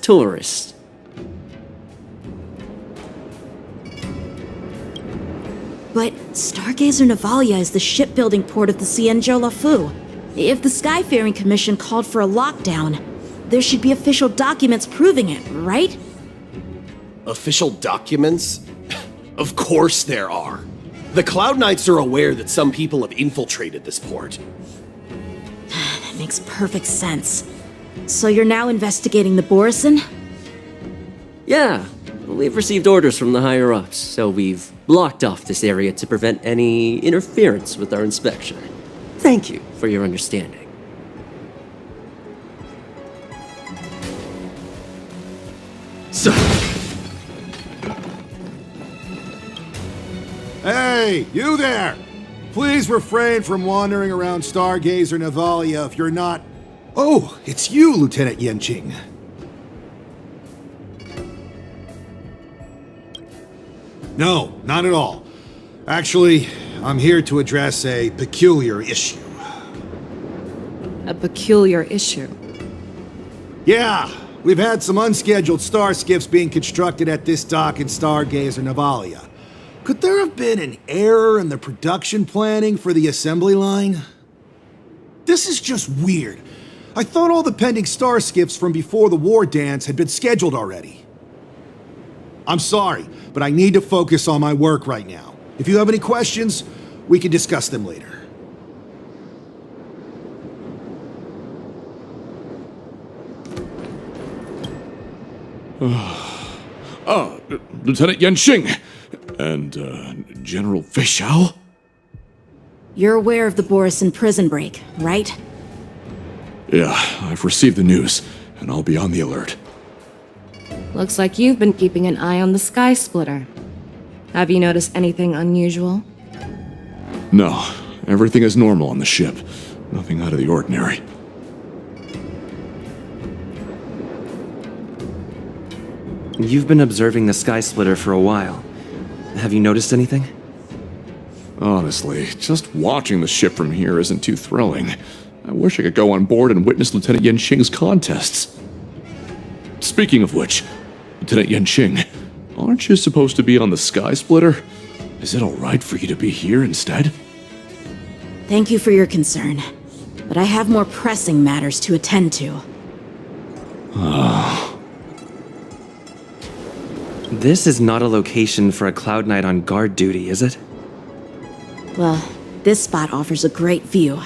tourist. But Stargazer Navalia is the shipbuilding port of the Cienjo Lafu. If the Skyfaring Commission called for a lockdown, there should be official documents proving it, right? Official documents? Of course there are. The Cloud Knights are aware that some people have infiltrated this port. That makes perfect sense. So you're now investigating the Borison? Yeah, we've received orders from the higher-ups, so we've blocked off this area to prevent any interference with our inspection. Thank you for your understanding. So, Hey, you there! Please refrain from wandering around Stargazer Navalia if you're not... Oh, it's you, Lieutenant Yenching. No, not at all. Actually, I'm here to address a peculiar issue. A peculiar issue? Yeah, we've had some unscheduled star skiffs being constructed at this dock in Stargazer Navalia. Could there have been an error in the production planning for the assembly line? This is just weird. I thought all the pending star skiffs from before the war dance had been scheduled already. I'm sorry, but I need to focus on my work right now. If you have any questions, we can discuss them later. Lieutenant Yenching and General Feixiao? You're aware of the Borison prison break, right? Yeah, I've received the news, and I'll be on the alert. Looks like you've been keeping an eye on the Sky Splitter. Have you noticed anything unusual? No, everything is normal on the ship. Nothing out of the ordinary. You've been observing the Sky Splitter for a while. Have you noticed anything? Honestly, just watching the ship from here isn't too thrilling. I wish I could go on board and witness Lieutenant Yenching's contests. Speaking of which, Lieutenant Yenching, aren't you supposed to be on the Sky Splitter? Is it alright for you to be here instead? Thank you for your concern, but I have more pressing matters to attend to. This is not a location for a Cloud Knight on guard duty, is it? Well, this spot offers a great view.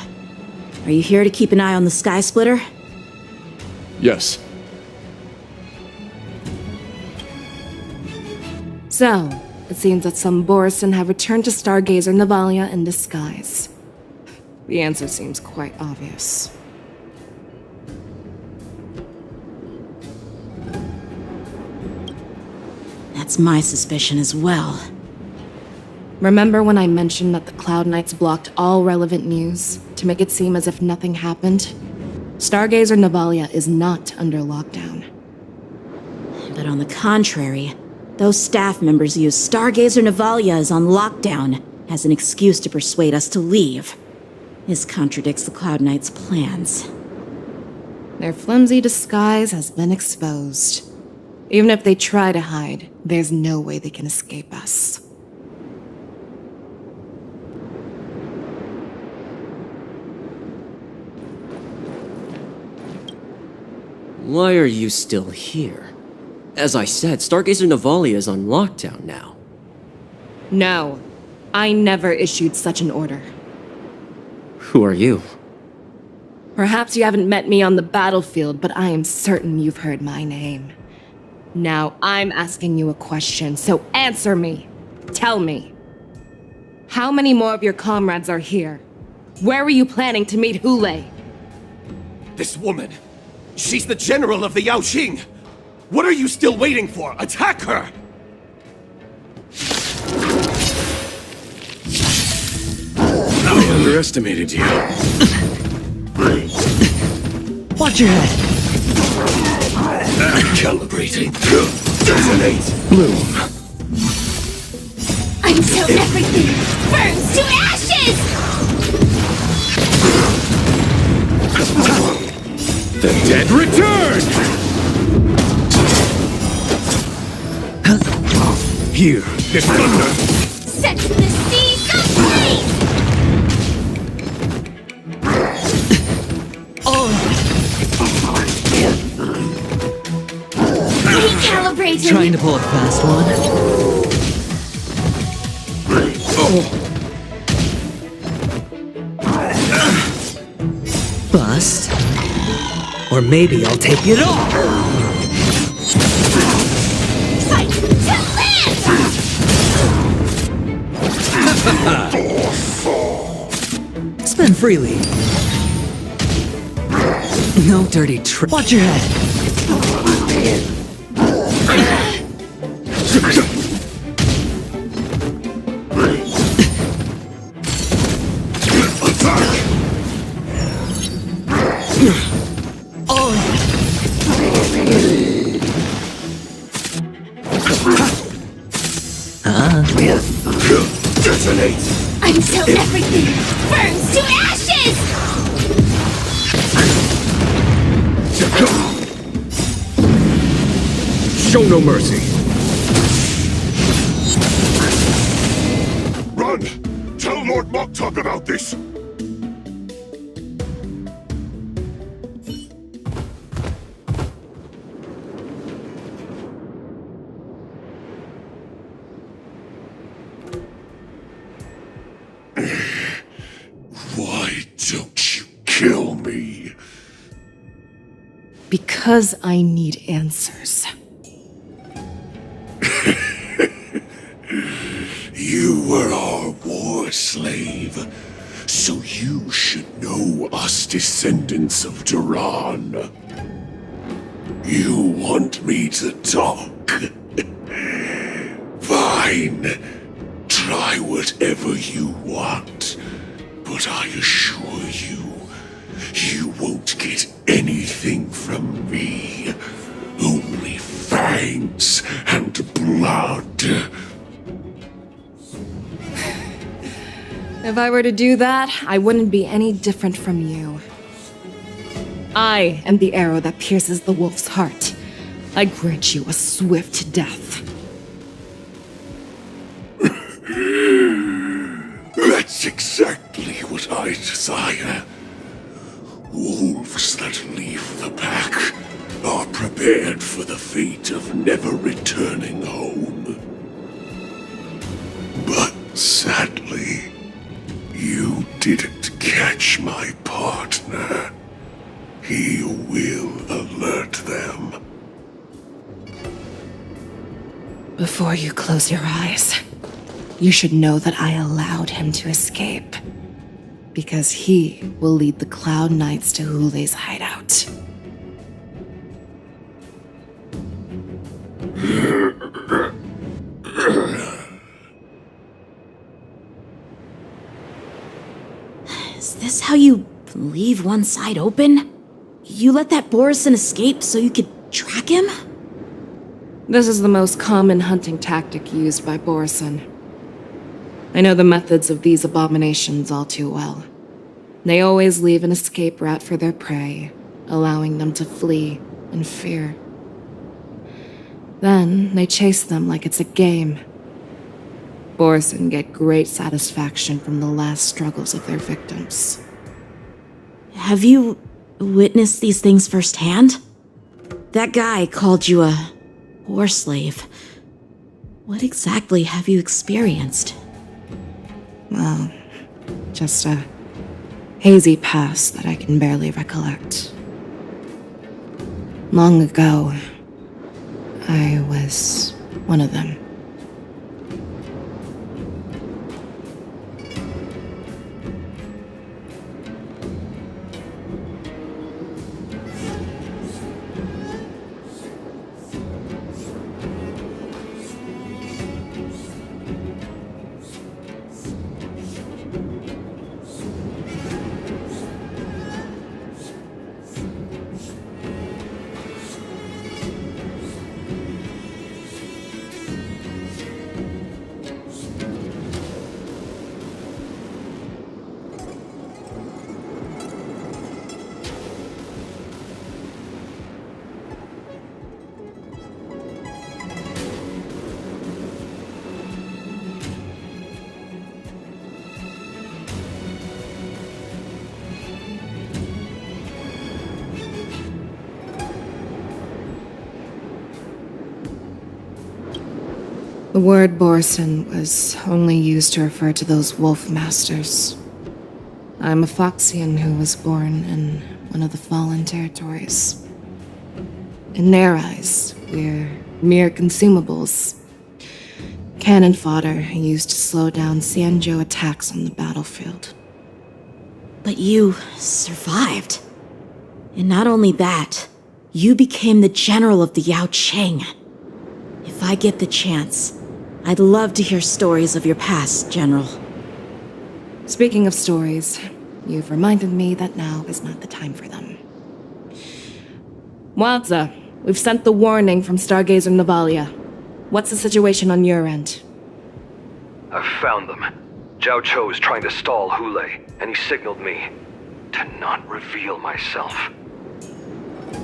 Are you here to keep an eye on the Sky Splitter? Yes. So, it seems that some Borison have returned to Stargazer Navalia in disguise. The answer seems quite obvious. That's my suspicion as well. Remember when I mentioned that the Cloud Knights blocked all relevant news to make it seem as if nothing happened? Stargazer Navalia is not under lockdown. But on the contrary, those staff members use Stargazer Navalia is on lockdown as an excuse to persuade us to leave. This contradicts the Cloud Knights' plans. Their flimsy disguise has been exposed. Even if they try to hide, there's no way they can escape us. Why are you still here? As I said, Stargazer Navalia is on lockdown now. No, I never issued such an order. Who are you? Perhaps you haven't met me on the battlefield, but I am certain you've heard my name. Now I'm asking you a question, so answer me. Tell me. How many more of your comrades are here? Where were you planning to meet Hule? this woman, she's the general of the Yaoxing! What are you still waiting for? Attack her! I underestimated you. Watch your head! Calibrating. Detonate. Bloom. Until everything burns to ashes! The dead return! Here, there's thunder! Set the seas ablaze! Recalibrating! Trying to pull a fast one. Bust. Or maybe I'll take it all. Fight to live! Spend freely. No dirty trick. Watch your head. Detonate! Until everything burns to ashes! Show no mercy! Run! Tell Lord Moktok about this! Why don't you kill me? Because I need answers. You were our war slave, so you should know us descendants of Duran. You want me to talk? Fine. Try whatever you want, but I assure you, you won't get anything from me. Only fangs and blood. If I were to do that, I wouldn't be any different from you. I am the arrow that pierces the wolf's heart. I grant you a swift death. That's exactly what I desire. Wolves that leave the pack are prepared for the fate of never returning home. But sadly, you didn't catch my partner. He will alert them. Before you close your eyes, you should know that I allowed him to escape. Because he will lead the Cloud Knights to Hule's hideout. Is this how you leave one side open? You let that Borison escape so you could track him? This is the most common hunting tactic used by Borison. I know the methods of these abominations all too well. They always leave an escape route for their prey, allowing them to flee in fear. Then they chase them like it's a game. Borison get great satisfaction from the last struggles of their victims. Have you witnessed these things firsthand? That guy called you a war slave. What exactly have you experienced? Well, just a hazy past that I can barely recollect. Long ago, I was one of them. The word Borson was only used to refer to those wolf masters. I'm a Foxian who was born in one of the fallen territories. In their eyes, we're mere consumables. Cannon fodder used to slow down Xianzhou attacks on the battlefield. But you survived. And not only that, you became the general of the Yao Cheng. If I get the chance, I'd love to hear stories of your past, General. Speaking of stories, you've reminded me that now is not the time for them. Wadza, we've sent the warning from Stargazer Navalia. What's the situation on your end? I've found them. Zhao Cho is trying to stall Hule, and he signaled me to not reveal myself.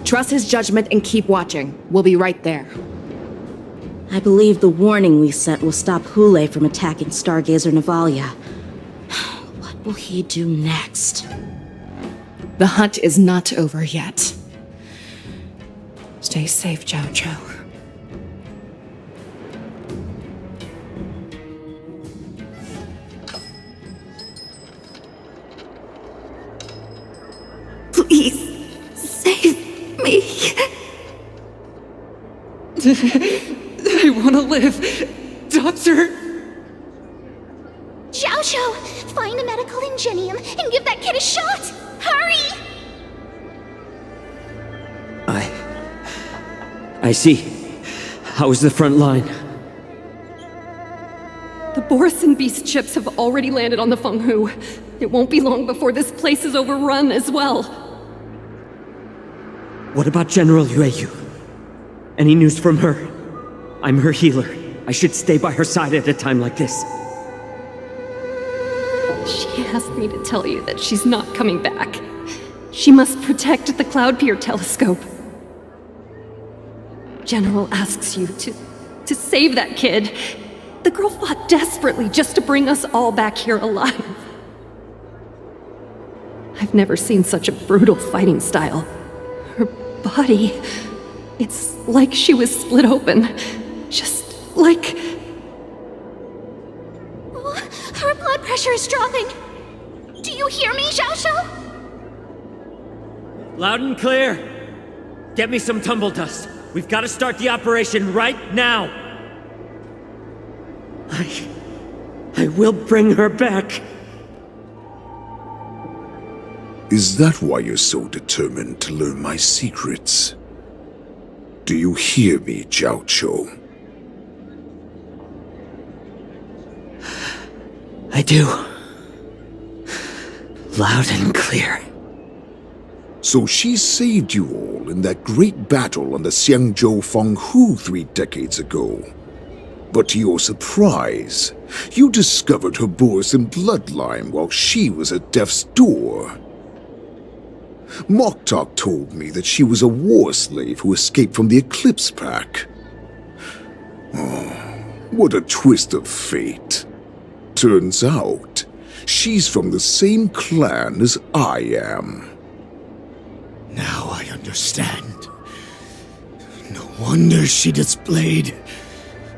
Trust his judgment and keep watching. We'll be right there. I believe the warning we sent will stop Hule from attacking Stargazer Navalia. What will he do next? The hunt is not over yet. Stay safe, Zhao Cho. Please, save me. I want to live. Doctor! Zhao Cho, find a medical ingenium and give that kid a shot. Hurry! I see. How is the front line? The Borson Beast chips have already landed on the Fenghu. It won't be long before this place is overrun as well. What about General Yueyu? Any news from her? I'm her healer. I should stay by her side at a time like this. She asked me to tell you that she's not coming back. She must protect the Cloud Pier telescope. General asks you to save that kid. The girl fought desperately just to bring us all back here alive. I've never seen such a brutal fighting style. Her body, it's like she was split open. Just like... Oh, her blood pressure is dropping. Do you hear me, Zhao Shou? Loud and clear. Get me some tumble dust. We've got to start the operation right now. I will bring her back. Is that why you're so determined to learn my secrets? Do you hear me, Zhao Cho? I do. Loud and clear. So she saved you all in that great battle on the Xiangzhou Fenghu 3 decades ago. But to your surprise, you discovered her Borson bloodline while she was at death's door. Moktok told me that she was a war slave who escaped from the Eclipse Pack. Oh, what a twist of fate. Turns out, she's from the same clan as I am. Now I understand. No wonder she displayed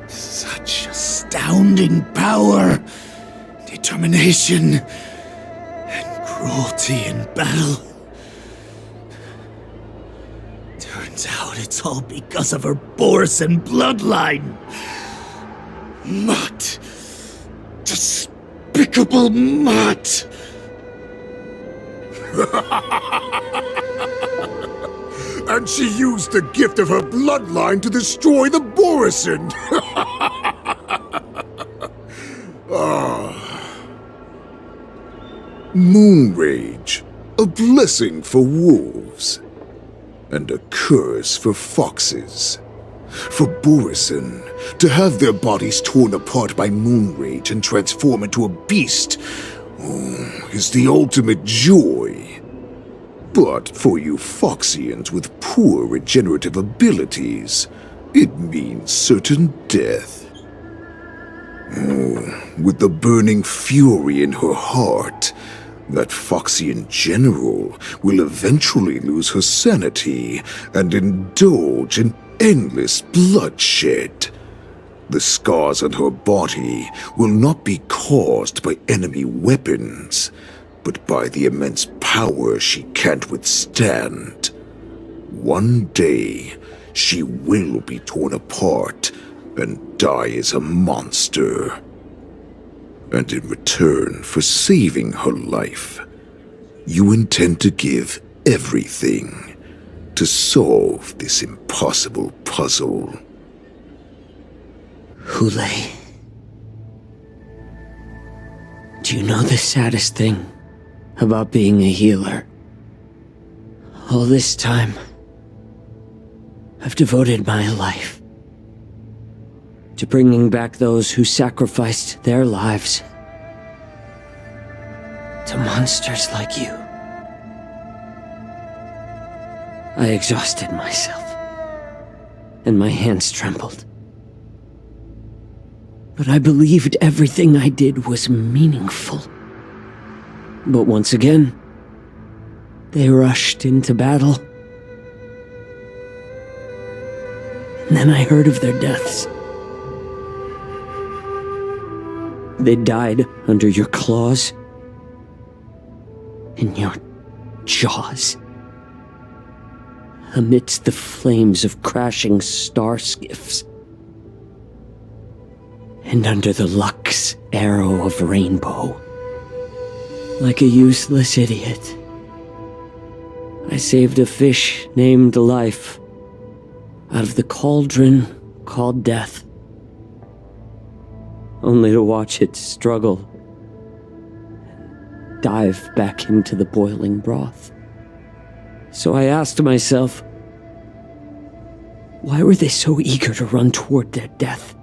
such astounding power, determination, and cruelty in battle. Turns out it's all because of her Borson bloodline. Mutt. Despicable mutt. And she used the gift of her bloodline to destroy the Borson! Moon Rage, a blessing for wolves, and a curse for foxes. For Borson, to have their bodies torn apart by Moon Rage and transform into a beast is the ultimate joy. But for you Foxians with poor regenerative abilities, it means certain death. With the burning fury in her heart, that Foxian general will eventually lose her sanity and indulge in endless bloodshed. The scars on her body will not be caused by enemy weapons, but by the immense power she can't withstand. One day, she will be torn apart and die as a monster. And in return for saving her life, you intend to give everything to solve this impossible puzzle. Hule. Do you know the saddest thing about being a healer? All this time, I've devoted my life to bringing back those who sacrificed their lives to monsters like you. I exhausted myself, and my hands trembled. But I believed everything I did was meaningful. But once again, they rushed into battle. And then I heard of their deaths. They died under your claws, in your jaws, amidst the flames of crashing star skiffs, and under the luck's arrow of rainbow. Like a useless idiot, I saved a fish named Life out of the cauldron called Death, only to watch it struggle and dive back into the boiling broth. So I asked myself, why were they so eager to run toward their death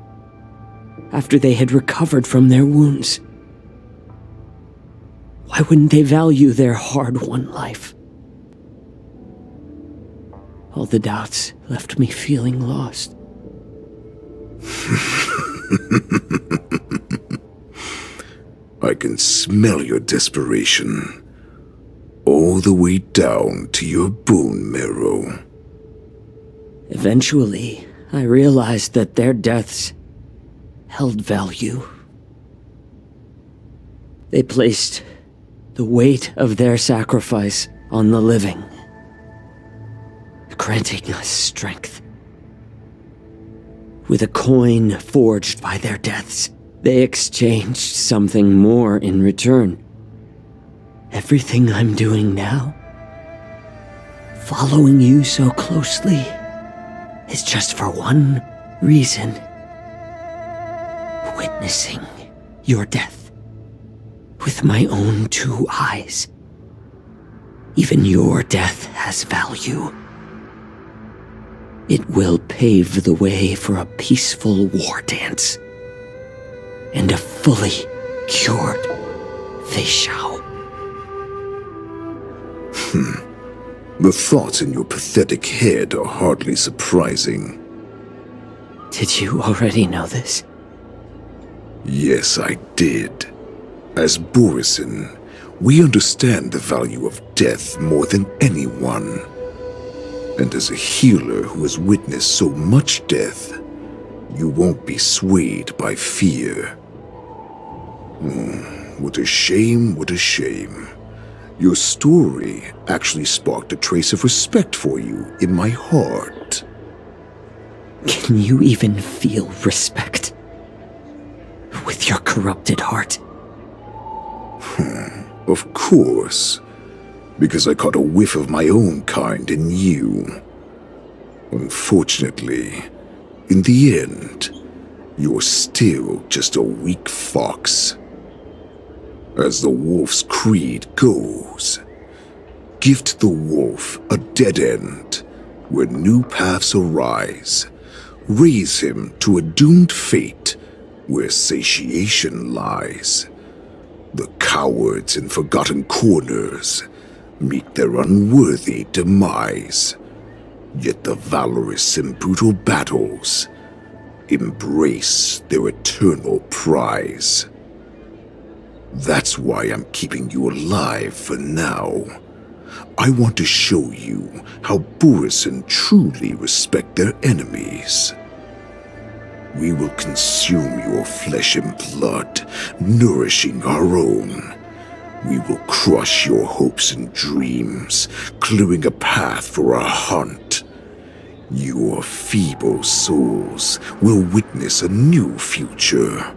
after they had recovered from their wounds? Why wouldn't they value their hard-won life? All the doubts left me feeling lost. I can smell your desperation, all the way down to your bone marrow. Eventually, I realized that their deaths held value. They placed the weight of their sacrifice on the living, granting us strength. With a coin forged by their deaths, they exchanged something more in return. Everything I'm doing now, following you so closely, is just for one reason: witnessing your death with my own two eyes. Even your death has value. It will pave the way for a peaceful war dance and a fully cured Feishao. The thoughts in your pathetic head are hardly surprising. Did you already know this? Yes, I did. As Borisin, we understand the value of death more than anyone. And as a healer who has witnessed so much death, you won't be swayed by fear. What a shame, what a shame. Your story actually sparked a trace of respect for you in my heart. Can you even feel respect with your corrupted heart? Of course, because I caught a whiff of my own kind in you. Unfortunately, in the end, you're still just a weak fox. As the wolf's creed goes, gift the wolf a dead end where new paths arise. Raise him to a doomed fate where satiation lies. The cowards in forgotten corners meet their unworthy demise. Yet the valorous in brutal battles embrace their eternal prize. That's why I'm keeping you alive for now. I want to show you how Borisin truly respect their enemies. We will consume your flesh and blood, nourishing our own. We will crush your hopes and dreams, clearing a path for our hunt. Your feeble souls will witness a new future.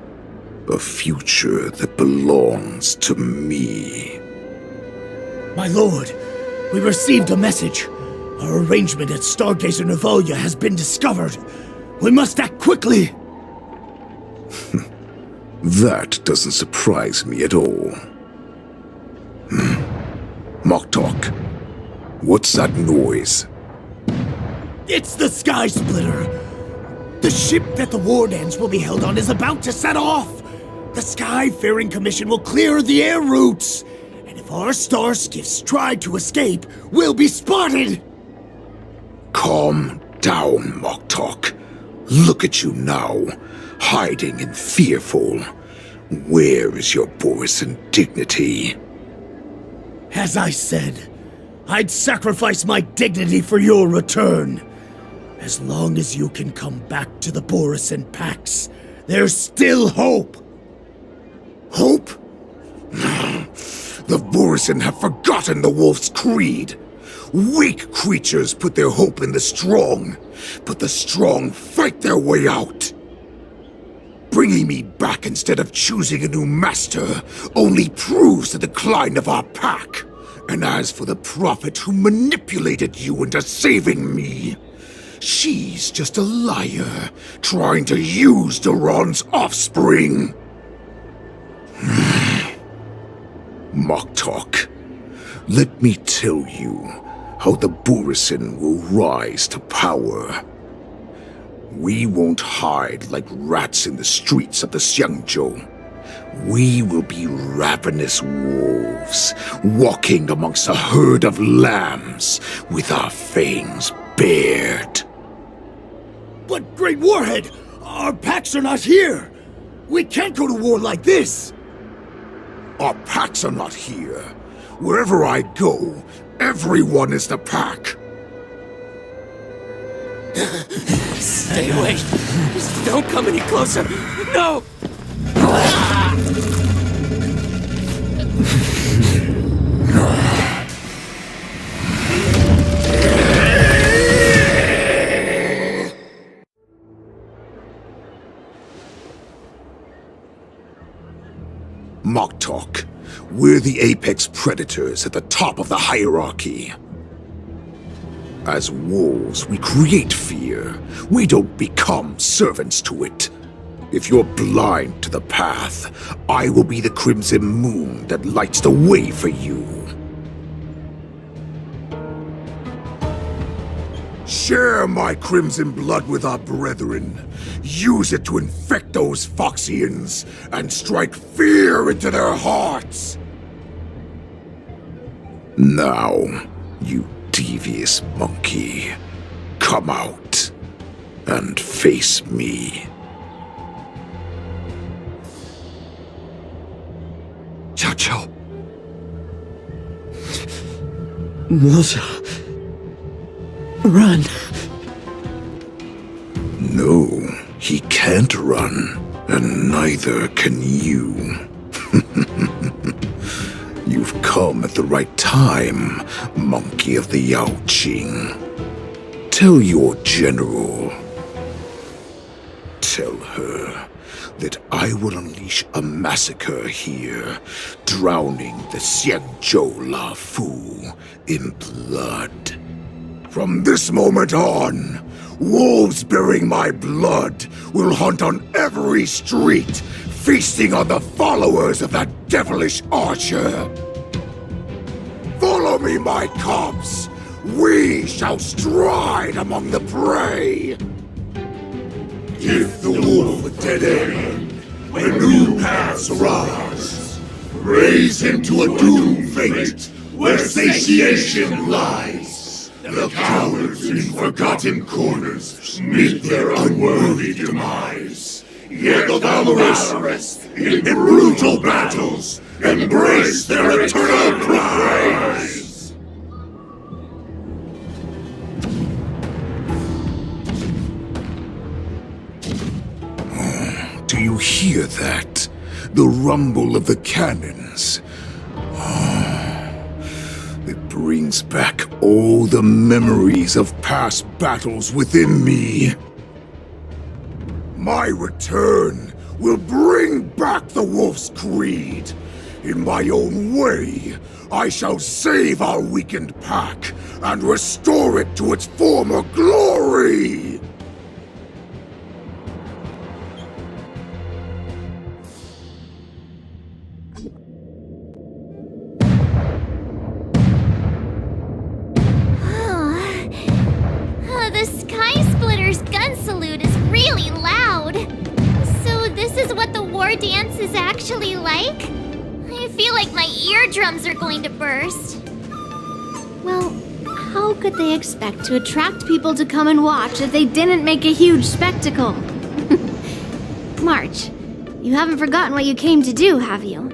A future that belongs to me. My lord, we received a message. Our arrangement at Stargazer Navalia has been discovered. We must act quickly. That doesn't surprise me at all. Moktok, what's that noise? It's the Sky Splitter. The ship that the Wardens will be held on is about to set off. The Skyfaring Commission will clear the air routes. And if our star skiffs try to escape, we'll be spotted. Calm down, Moktok. Look at you now, hiding and fearful. Where is your Borisan dignity? As I said, I'd sacrifice my dignity for your return. As long as you can come back to the Borisan Pax, there's still hope. Hope? The Borisan have forgotten the wolf's creed. Weak creatures put their hope in the strong, but the strong fight their way out. Bringing me back instead of choosing a new master only proves the decline of our pack. And as for the prophet who manipulated you into saving me, she's just a liar trying to use Duran's offspring. Moktok, let me tell you how the Borisan will rise to power. We won't hide like rats in the streets of the Xiangzhou. We will be ravenous wolves, walking amongst a herd of lambs with our fangs bared. But, Great Warhead, our packs are not here. We can't go to war like this. Our packs are not here. Wherever I go, everyone is the pack. Stay away. Just don't come any closer. No! Moktok, we're the apex predators at the top of the hierarchy. As wolves, we create fear. We don't become servants to it. If you're blind to the path, I will be the crimson moon that lights the way for you. Share my crimson blood with our brethren. Use it to infect those Foxians and strike fear into their hearts. Now, you devious monkey, come out and face me. Chow. Moza. Run. No, he can't run, and neither can you. You've come at the right time, monkey of the Yaoqing. Tell your general. Tell her that I will unleash a massacre here, drowning the Xiangzhou La Fu in blood. From this moment on, wolves bearing my blood will hunt on every street, feasting on the followers of that devilish archer. Follow me, my cubs. We shall stride among the prey. Give the wolf a dead end when new paths arise. Raise him to a doomed fate where satiation lies. The cowards in forgotten corners meet their unworthy demise. Yet the valorous in brutal battles embrace their eternal prize. Do you hear that? The rumble of the cannons. It brings back all the memories of past battles within me. My return will bring back the Wolf's Creed. In my own way, I shall save our weakened pack and restore it to its former glory! The Sky Splitter's gun salute is really loud. So this is what the war dance is actually like? I feel like my eardrums are going to burst. Well, how could they expect to attract people to come and watch if they didn't make a huge spectacle? March, you haven't forgotten what you came to do, have you?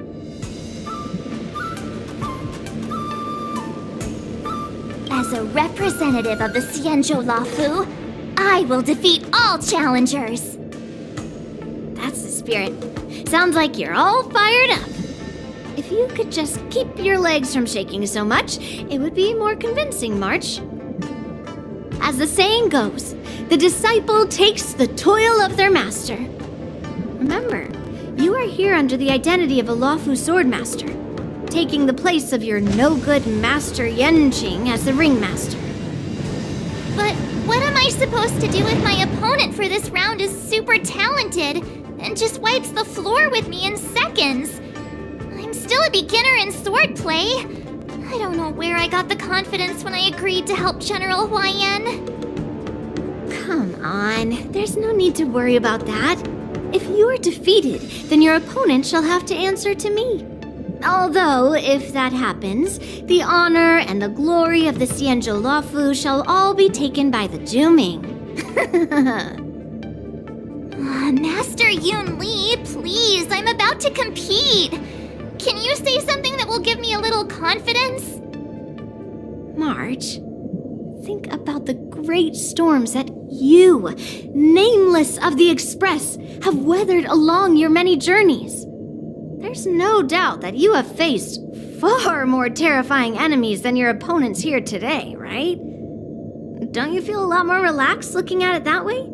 As a representative of the Xianzhou Lafu, I will defeat all challengers. That's the spirit. Sounds like you're all fired up. If you could just keep your legs from shaking so much, it would be more convincing, March. As the saying goes, the disciple takes the toil of their master. Remember, you are here under the identity of a Lafu swordmaster, taking the place of your no-good master Yenqing as the ringmaster. But what am I supposed to do if my opponent for this round is super talented and just wipes the floor with me in seconds? I'm still a beginner in swordplay. I don't know where I got the confidence when I agreed to help General Huaiyan. Come on, there's no need to worry about that. If you are defeated, then your opponent shall have to answer to me. Although, if that happens, the honor and the glory of the Xianzhou Lafu shall all be taken by the Juming. Master Yun Li, please, I'm about to compete. Can you say something that will give me a little confidence? March, think about the great storms that you, nameless of the Express, have weathered along your many journeys. There's no doubt that you have faced far more terrifying enemies than your opponents here today, right? Don't you feel a lot more relaxed looking at it that way?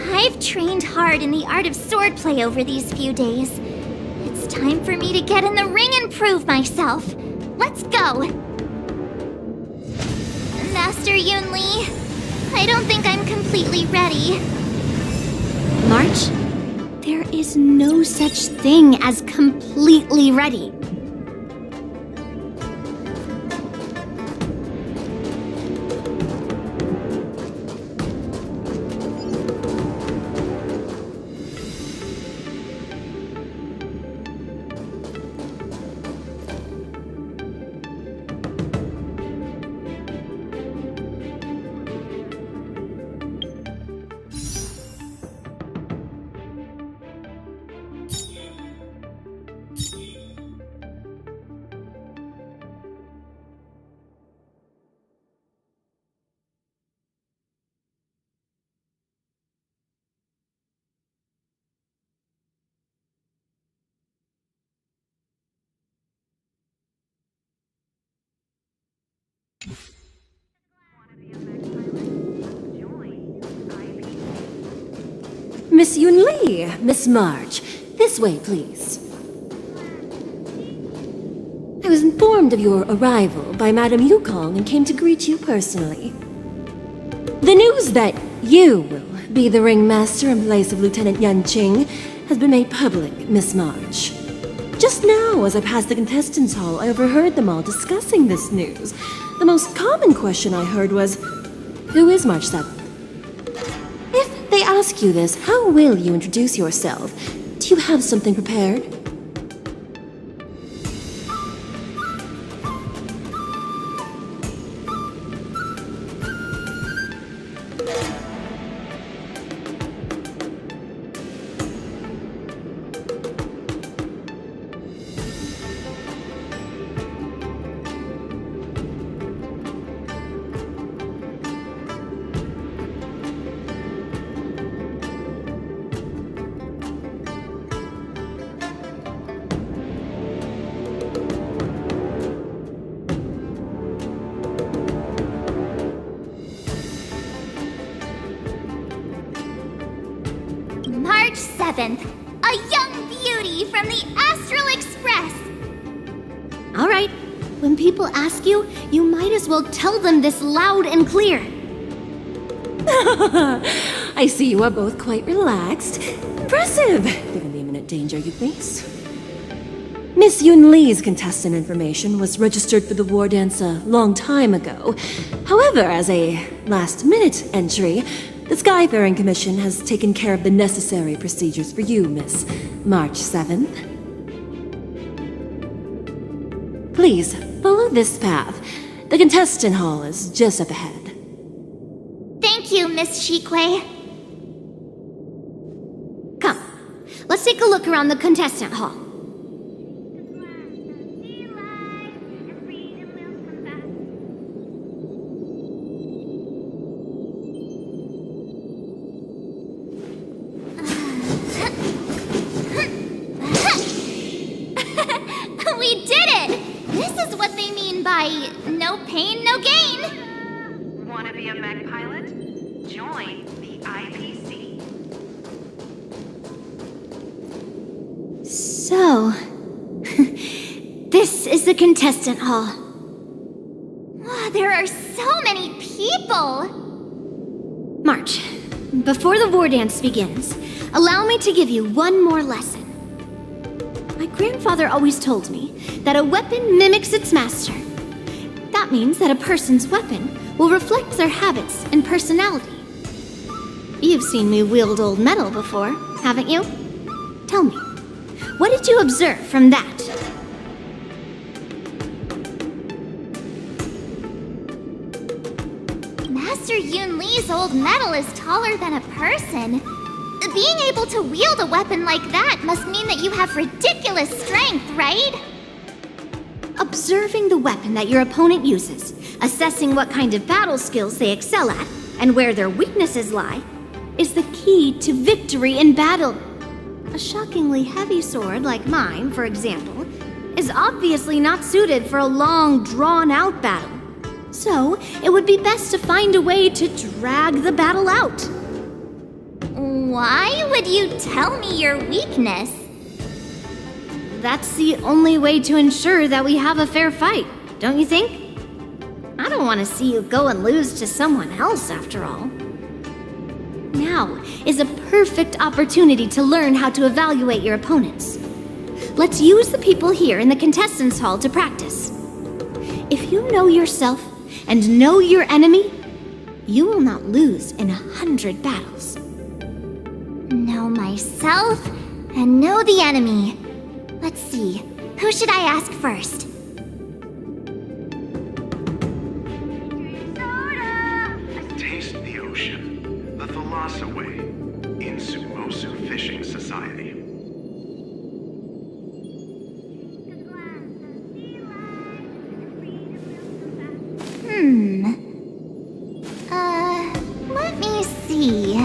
I've trained hard in the art of swordplay over these few days. It's time for me to get in the ring and prove myself. Let's go! Master Yun Li, I don't think I'm completely ready. March, there is no such thing as completely ready. Miss Yun Li, Miss March, this way, please. I was informed of your arrival by Madame Yukong and came to greet you personally. The news that you will be the ringmaster in place of Lieutenant Yan Qing has been made public, Miss March. Just now, as I passed the contestants' hall, I overheard them all discussing this news. The most common question I heard was, who is March 7th? If they ask you this, how will you introduce yourself? Do you have something prepared? March 7th, a young beauty from the Astral Express. All right. When people ask you, you might as well tell them this loud and clear. I see you are both quite relaxed. Impressive, given the imminent danger you face. Miss Yun Li's contestant information was registered for the war dance a long time ago. However, as a last-minute entry, the Skyfaring Commission has taken care of the necessary procedures for you, Miss March 7th. Please, follow this path. The contestant hall is just up ahead. Thank you, Miss Shikwe. Come, let's take a look around the contestant hall. We did it! This is what they mean by no pain, no gain. Want to be a mech pilot? Join the IPC. So, this is the contestant hall. Wow, there are so many people. March, before the war dance begins, allow me to give you one more lesson. My grandfather always told me that a weapon mimics its master. That means that a person's weapon will reflect their habits and personality. You've seen me wield old metal before, haven't you? Tell me, what did you observe from that? Master Yun Li's old metal is taller than a person. Being able to wield a weapon like that must mean that you have ridiculous strength, right? Observing the weapon that your opponent uses, assessing what kind of battle skills they excel at, and where their weaknesses lie, is the key to victory in battle. A shockingly heavy sword like mine, for example, is obviously not suited for a long, drawn-out battle. So, it would be best to find a way to drag the battle out. Why would you tell me your weakness? That's the only way to ensure that we have a fair fight, don't you think? I don't want to see you go and lose to someone else, after all. Now is a perfect opportunity to learn how to evaluate your opponents. Let's use the people here in the contestants' hall to practice. If you know yourself and know your enemy, you will not lose in 100 battles. Know myself and know the enemy. Let's see, who should I ask first? Taste the ocean. The Thalassa Way. In Sumosu Fishing Society. Let me see.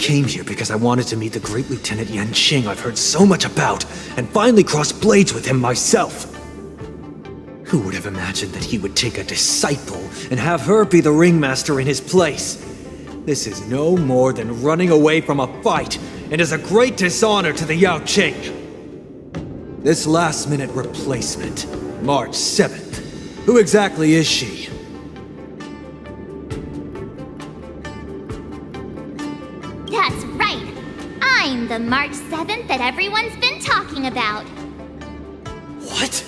came here because I wanted to meet the great Lieutenant Yanqing I've heard so much about, and finally cross blades with him myself. Who would have imagined that he would take a disciple and have her be the ringmaster in his place? This is no more than running away from a fight, and is a great dishonor to the Yao Qing. This last-minute replacement, March 7th. Who exactly is she? That's right! I'm the March 7th that everyone's been talking about. What?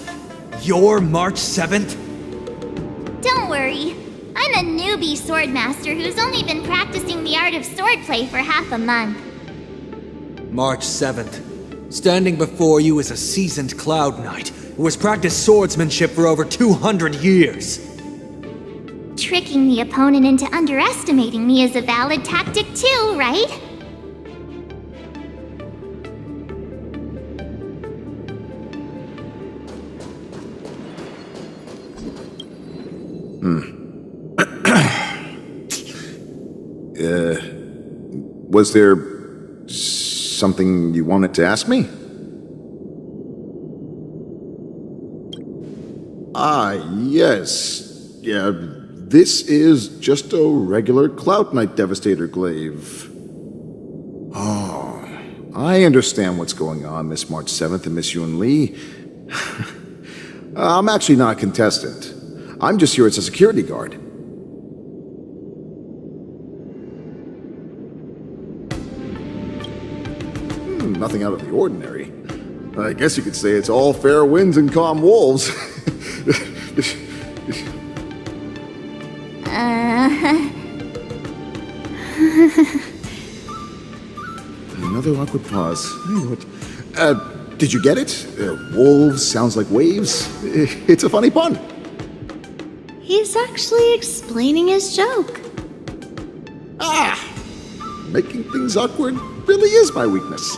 You're March 7th? Don't worry. I'm a newbie swordmaster who's only been practicing the art of swordplay for half a month. March 7th. Standing before you is a seasoned Cloud Knight who has practiced swordsmanship for over 200 years. Tricking the opponent into underestimating me is a valid tactic too, right? Was there something you wanted to ask me? Yes. Yeah, this is just a regular Cloud Knight Devastator glaive. Oh, I understand what's going on, Miss March 7th and Miss Yun Li. I'm actually not a contestant. I'm just here as a security guard. Nothing out of the ordinary. I guess you could say it's all fair winds and calm wolves. Another awkward pause. Did you get it? Wolves sounds like waves. It's a funny pun. He's actually explaining his joke. Making things awkward really is my weakness.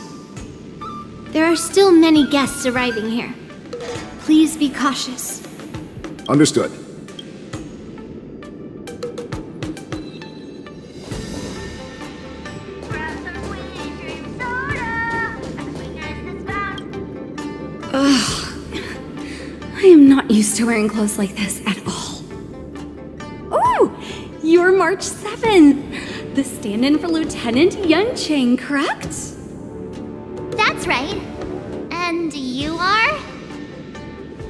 There are still many guests arriving here. Please be cautious. Understood. I am not used to wearing clothes like this at all. Oh, you're March 7th, the stand-in for Lieutenant Yanqing, correct? That's right. And you are?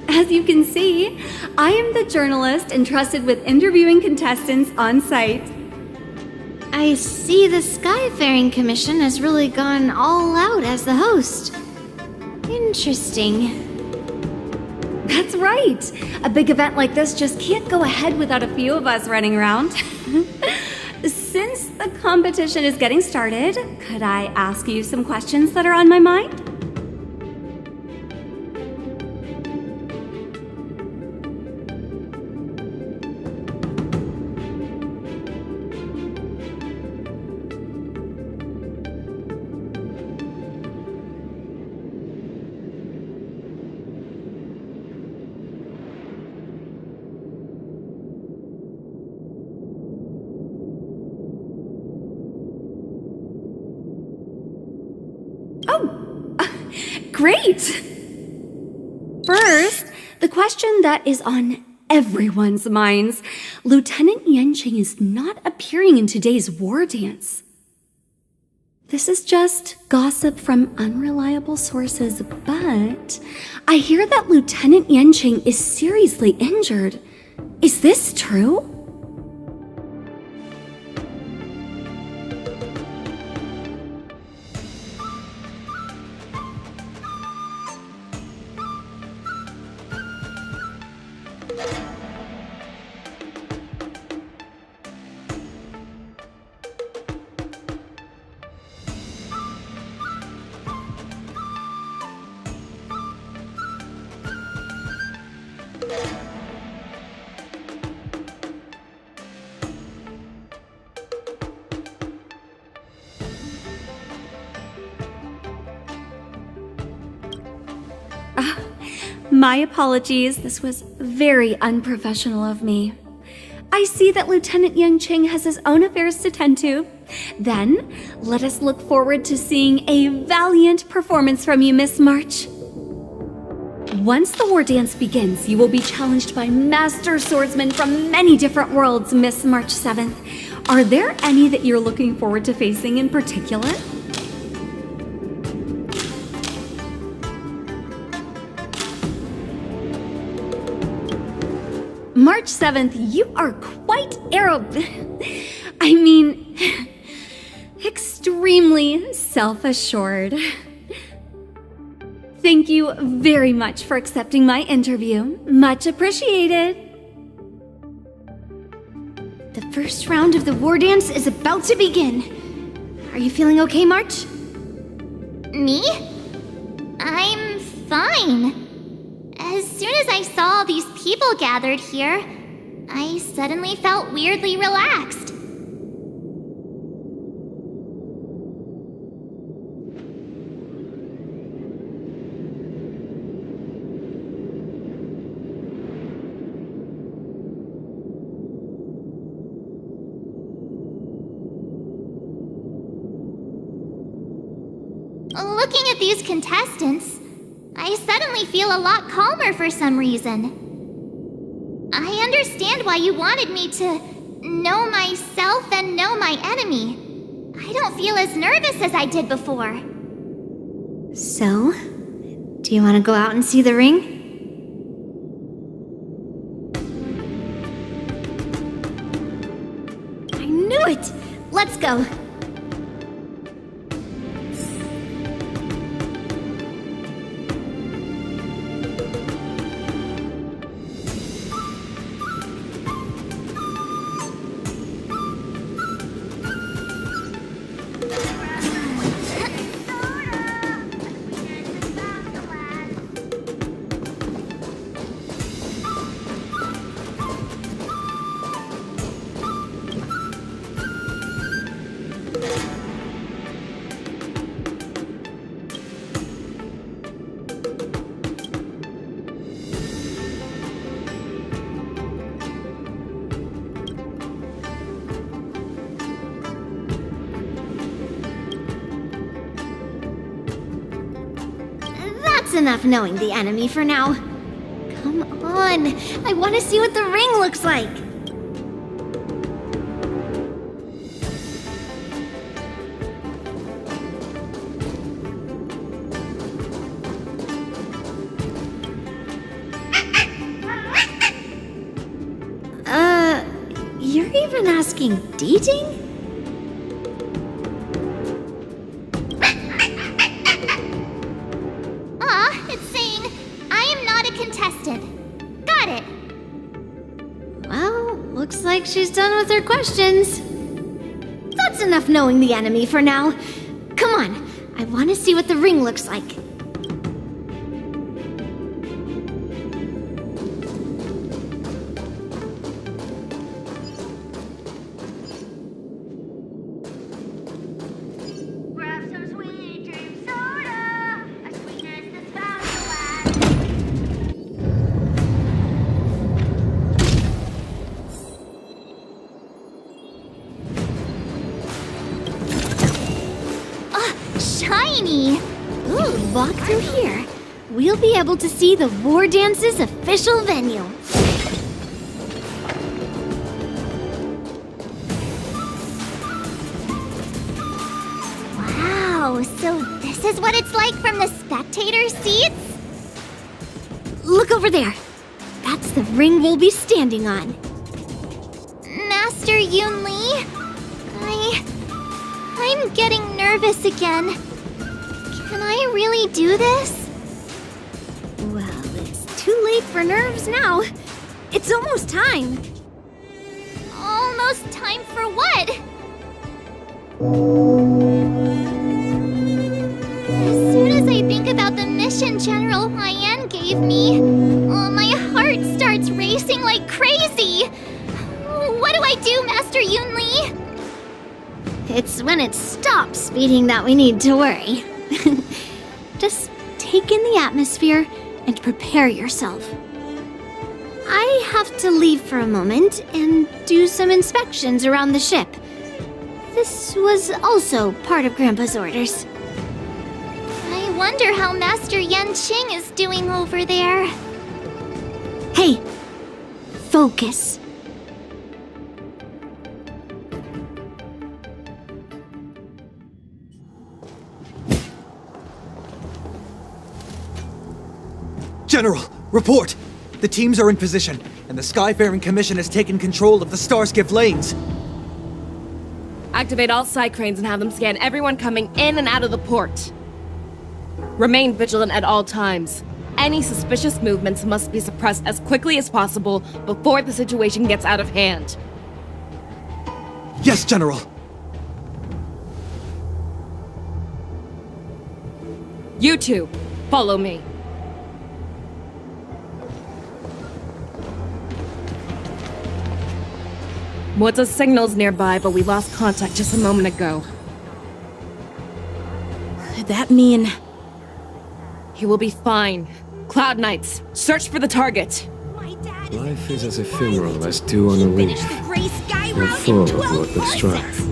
As you can see, I am the journalist entrusted with interviewing contestants on site. I see the Skyfaring Commission has really gone all out as the host. Interesting. That's right. A big event like this just can't go ahead without a few of us running around. Since the competition is getting started, could I ask you some questions that are on my mind? Great! First, the question that is on everyone's minds. Lieutenant Yanqing is not appearing in today's war dance. This is just gossip from unreliable sources, but I hear that Lieutenant Yanqing is seriously injured. Is this true? My apologies, this was very unprofessional of me. I see that Lieutenant Yanqing has his own affairs to tend to. Then, let us look forward to seeing a valiant performance from you, Miss March. Once the war dance begins, you will be challenged by master swordsmen from many different worlds, Miss March 7th. Are there any that you're looking forward to facing in particular? March 7th, you are quite extremely self-assured. Thank you very much for accepting my interview. Much appreciated. The first round of the war dance is about to begin. Are you feeling okay, March? Me? I'm fine. As soon as I saw all these people gathered here, I suddenly felt weirdly relaxed. Looking at these contestants, I suddenly feel a lot calmer for some reason. I understand why you wanted me to know myself and know my enemy. I don't feel as nervous as I did before. So, do you want to go out and see the ring? I knew it! Let's go! That's enough knowing the enemy for now. Come on, I want to see what the ring looks like. You're even asking dating? It's saying I am not a contestant. Got it. Well, looks like she's done with her questions. That's enough knowing the enemy for now. Come on, I want to see what the ring looks like. Shiny! Ooh, walk through here. We'll be able to see the War Dance's official venue. Wow, so this is what it's like from the spectator seats? Look over there. That's the ring we'll be standing on. Master Yun Li? I'm getting nervous again. Can I really do this? Well, it's too late for nerves now. It's almost time. Almost time for what? As soon as I think about the mission General Hyan gave me, my heart starts racing like crazy. What do I do, Master Yun Li? It's when it stops beating that we need to worry. Just take in the atmosphere and prepare yourself. I have to leave for a moment and do some inspections around the ship. this was also part of Grandpa's orders. I wonder how Master Yanqing is doing over there. Hey, focus. General, report! The teams are in position, and the Skyfaring Commission has taken control of the Starskiff lanes. Activate all side cranes and have them scan everyone coming in and out of the port. Remain vigilant at all times. Any suspicious movements must be suppressed as quickly as possible before the situation gets out of hand. Yes, General! You two, follow me. What's signals nearby, but we lost contact just a moment ago. Could that mean... He will be fine. Cloud Knights, search for the target. Life is as ephemeral as dew on a leaf, and full of what would strive.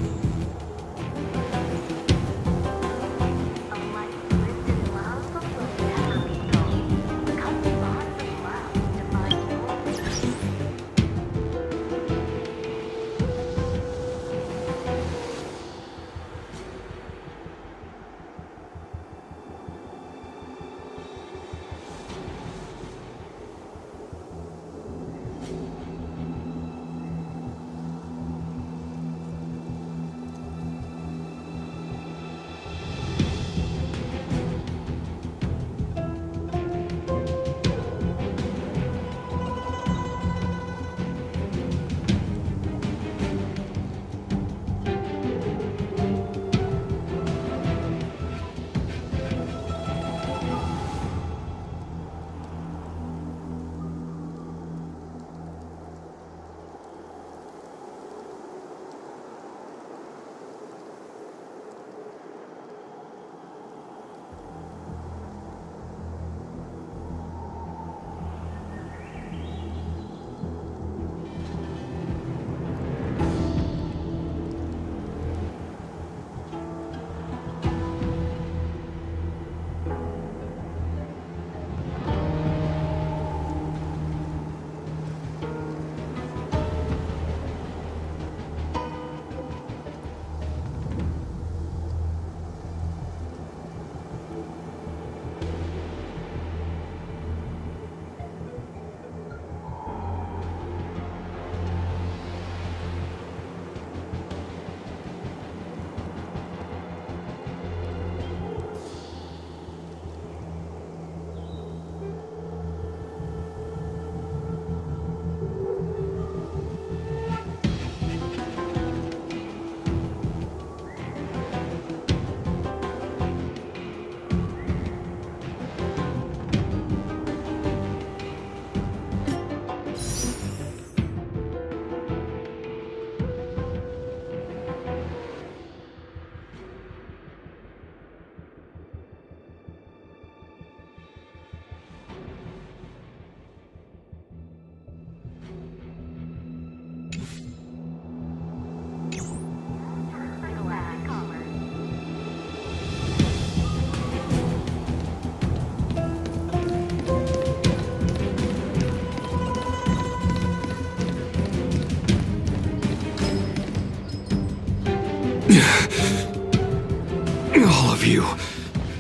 All of you,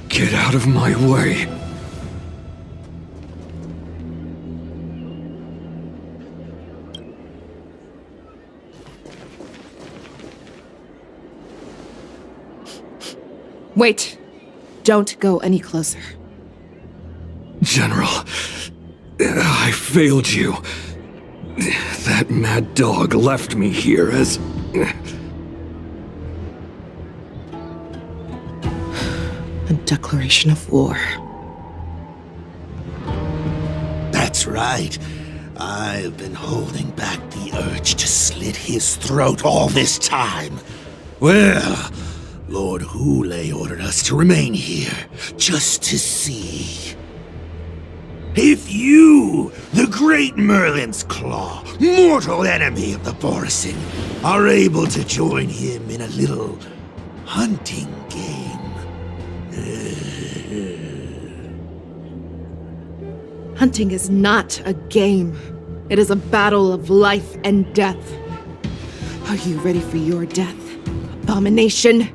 get out of my way. Wait. Don't go any closer. General, I failed you. That mad dog left me here as... A declaration of war. That's right. I've been holding back the urge to slit his throat all this time. Well, Lord Hule ordered us to remain here, just to see. If you, the great Merlin's Claw, mortal enemy of the Borisin, are able to join him in a little hunting game. Hunting is not a game. It is a battle of life and death. Are you ready for your death, abomination?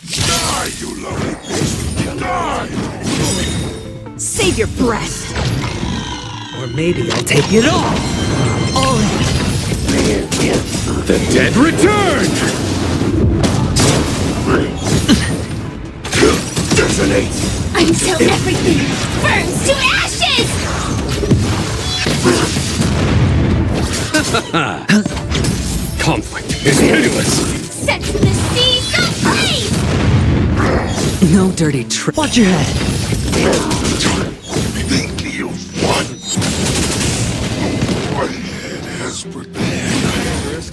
Die, you lovely beast! Die! Save your breath! Or maybe I'll take it all! The dead return! Detonate! Until everything burns to ashes! Conflict is pitiless! Set the seeds ablaze! No dirty trick. Watch your head! Think you've won? My head has prepared.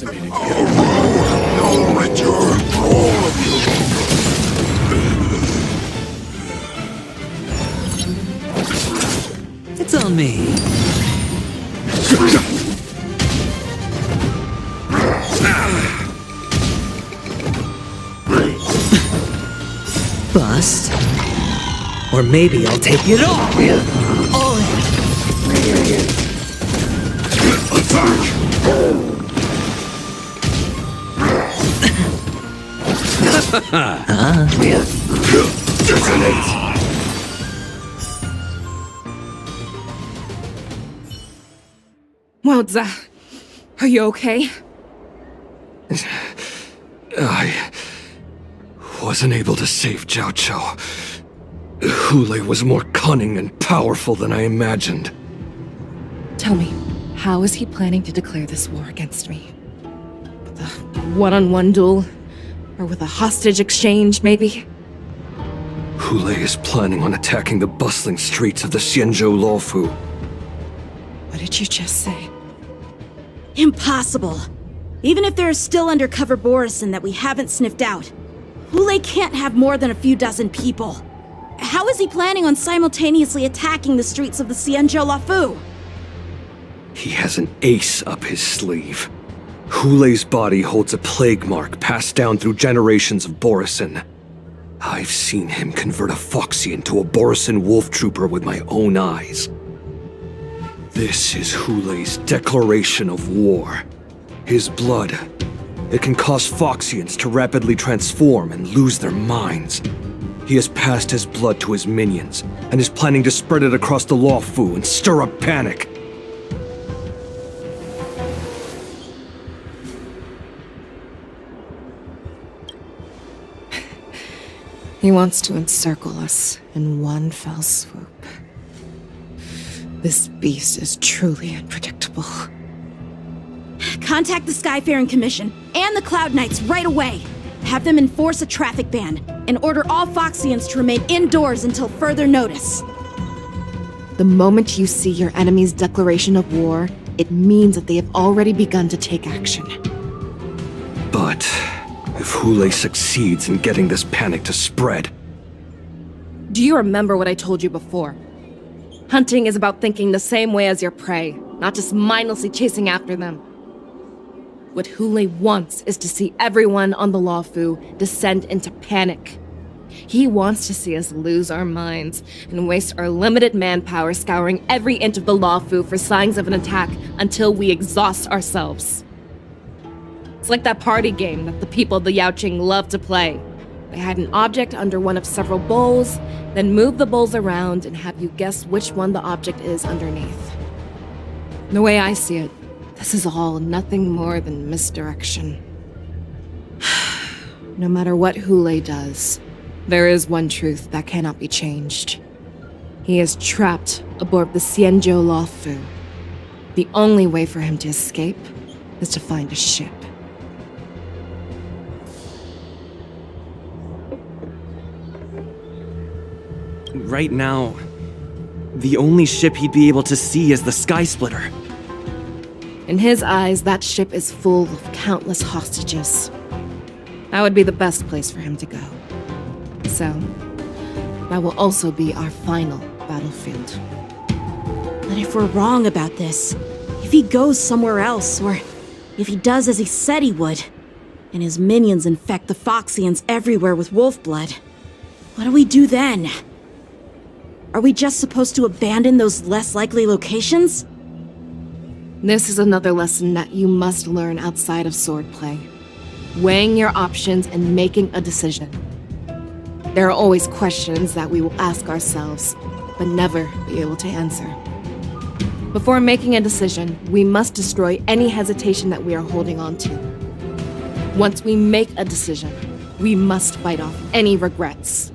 A road of no return for all of you. It's on me. Bust. Or maybe I'll take it all. Attack! Detonate! Wowza, are you okay? I wasn't able to save Jiao Chou. Hule was more cunning and powerful than I imagined. Tell me, how is he planning to declare this war against me? With a one-on-one duel? Or with a hostage exchange, maybe? Hule is planning on attacking the bustling streets of the Xianzhou Luofu. What did you just say? Impossible. Even if there are still undercover Borisin that we haven't sniffed out, Hule can't have more than a few dozen people. How is he planning on simultaneously attacking the streets of the Xianzhou Luofu? He has an ace up his sleeve. Hule's body holds a plague mark passed down through generations of Borisin. I've seen him convert a Foxy into a Borisin wolf trooper with my own eyes. This is Hule's declaration of war. His blood. It can cause Foxians to rapidly transform and lose their minds. He has passed his blood to his minions, and is planning to spread it across the Luofu and stir up panic. He wants to encircle us in one fell swoop. This beast is truly unpredictable. Contact the Skyfaring Commission and the Cloud Knights right away. Have them enforce a traffic ban and order all Foxians to remain indoors until further notice. The moment you see your enemy's declaration of war, it means that they have already begun to take action. But if Hule succeeds in getting this panic to spread... Do you remember what I told you before? Hunting is about thinking the same way as your prey, not just mindlessly chasing after them. What Hule wants is to see everyone on the Luofu descend into panic. He wants to see us lose our minds and waste our limited manpower scouring every inch of the Luofu for signs of an attack until we exhaust ourselves. It's like that party game that the people of the Yaoqing love to play. They hide an object under one of several bowls, then move the bowls around and have you guess which one the object is underneath. The way I see it, this is all nothing more than misdirection. No matter what Hule does, there is one truth that cannot be changed. He is trapped aboard the Xianzhou Luofu. The only way for him to escape is to find a ship. Right now, the only ship he'd be able to see is the Sky Splitter. In his eyes, that ship is full of countless hostages. That would be the best place for him to go. So, that will also be our final battlefield. But if we're wrong about this, if he goes somewhere else, or if he does as he said he would, and his minions infect the Foxians everywhere with wolf blood, what do we do then? Are we just supposed to abandon those less likely locations? This is another lesson that you must learn outside of swordplay. Weighing your options and making a decision. There are always questions that we will ask ourselves, but never be able to answer. Before making a decision, we must destroy any hesitation that we are holding on to. Once we make a decision, we must fight off any regrets.